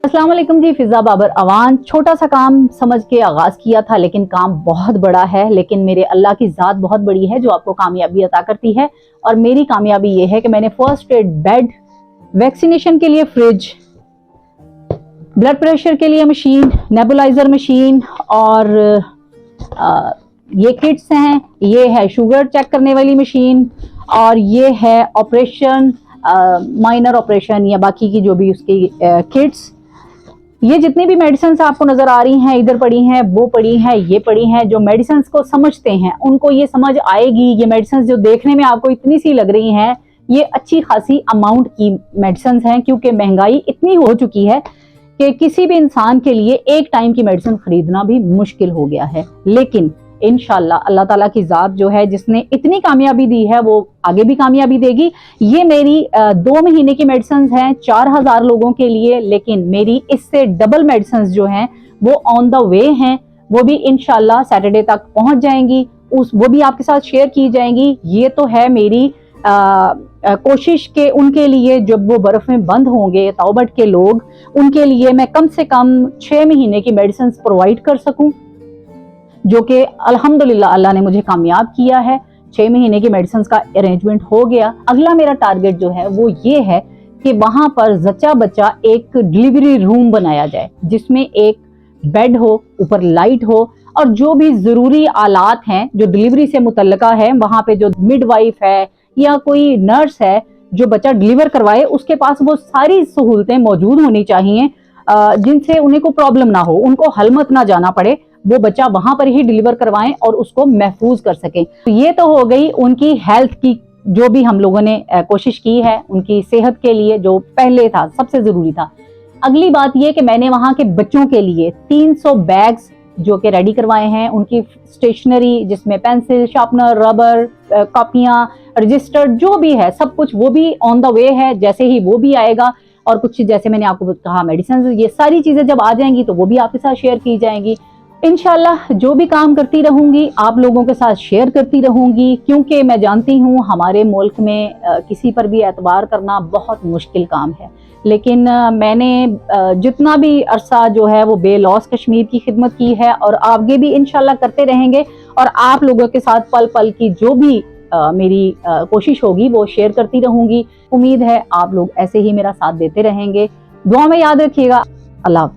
अस्सलाम वालेकुम जी। फिजा बाबर अवान। छोटा सा काम समझ के आगाज किया था, लेकिन काम बहुत बड़ा है। लेकिन मेरे अल्लाह की ज़ात बहुत बड़ी है जो आपको कामयाबी अता करती है। और मेरी कामयाबी ये है कि मैंने फर्स्ट एड बेड, वैक्सीनेशन के लिए फ्रिज, ब्लड प्रेशर के लिए मशीन, नेबुलाइजर मशीन और ये किट्स हैं। ये है शुगर चेक करने वाली मशीन और ये है ऑपरेशन, माइनर ऑपरेशन या बाकी की जो भी उसकी किट्स। ये जितनी भी मेडिसिन आपको नजर आ रही हैं, इधर पड़ी हैं, वो पड़ी हैं, ये पड़ी हैं। जो मेडिसिन को समझते हैं उनको ये समझ आएगी। ये मेडिसिन जो देखने में आपको इतनी सी लग रही हैं, ये अच्छी खासी अमाउंट की मेडिसिन हैं, क्योंकि महंगाई इतनी हो चुकी है कि किसी भी इंसान के लिए एक टाइम की मेडिसिन खरीदना भी मुश्किल हो गया है। लेकिन इंशाल्लाह अल्लाह ताला की ज़ात जो है, जिसने इतनी कामयाबी दी है, वो आगे भी कामयाबी देगी। ये मेरी 2 महीने की मेडिसिन हैं 4000 लोगों के लिए, लेकिन मेरी इससे डबल मेडिसिन जो हैं वो ऑन द वे हैं। वो भी इंशाल्लाह सैटरडे तक पहुंच जाएंगी, वो भी आपके साथ शेयर की जाएंगी। ये तो है मेरी कोशिश के उनके लिए जब वो बर्फ में बंद होंगे तौबट के लोग, उनके लिए मैं कम से कम 6 महीने की मेडिसिन प्रोवाइड कर सकूं, जो कि अल्हम्दुलिल्लाह अल्लाह ने मुझे कामयाब किया है। 6 महीने की मेडिसिन का अरेंजमेंट हो गया। अगला मेरा टारगेट जो है वो ये है कि वहां पर जच्चा बच्चा एक डिलीवरी रूम बनाया जाए, जिसमें एक बेड हो, ऊपर लाइट हो और जो भी जरूरी आलात हैं जो डिलीवरी से मुतल्लिका है, वहां पे जो मिडवाइफ है या कोई नर्स है जो बच्चा डिलीवर करवाए, उसके पास वो सारी सहूलतें मौजूद होनी चाहिए, जिनसे उन्हें को प्रॉब्लम ना हो, उनको हलमत ना जाना पड़े। वो बच्चा वहां पर ही डिलीवर करवाएं और उसको महफूज कर सकें। तो ये तो हो गई उनकी हेल्थ की, जो भी हम लोगों ने कोशिश की है उनकी सेहत के लिए, जो पहले था सबसे जरूरी था। अगली बात ये कि मैंने वहां के बच्चों के लिए 300 बैग्स जो कि रेडी करवाए हैं, उनकी स्टेशनरी जिसमें पेंसिल, शार्पनर, रबर, कॉपियां, रजिस्टर जो भी है सब कुछ, वो भी ऑन द वे है। जैसे ही वो भी आएगा और कुछ जैसे मैंने आपको कहा मेडिसिन, ये सारी चीजें जब आ जाएंगी तो वो भी आपके साथ शेयर की जाएंगी। इंशाल्लाह जो भी काम करती रहूंगी आप लोगों के साथ शेयर करती रहूंगी, क्योंकि मैं जानती हूँ हमारे मुल्क में किसी पर भी एतबार करना बहुत मुश्किल काम है। लेकिन मैंने जितना भी अरसा जो है वो बेलॉस कश्मीर की खिदमत की है और आगे भी इंशाल्लाह करते रहेंगे। और आप लोगों के साथ पल पल की जो भी मेरी कोशिश होगी वो शेयर करती रहूंगी। उम्मीद है आप लोग ऐसे ही मेरा साथ देते रहेंगे। दुआ में याद रखिएगा। अल्लाह हाफ़िज़।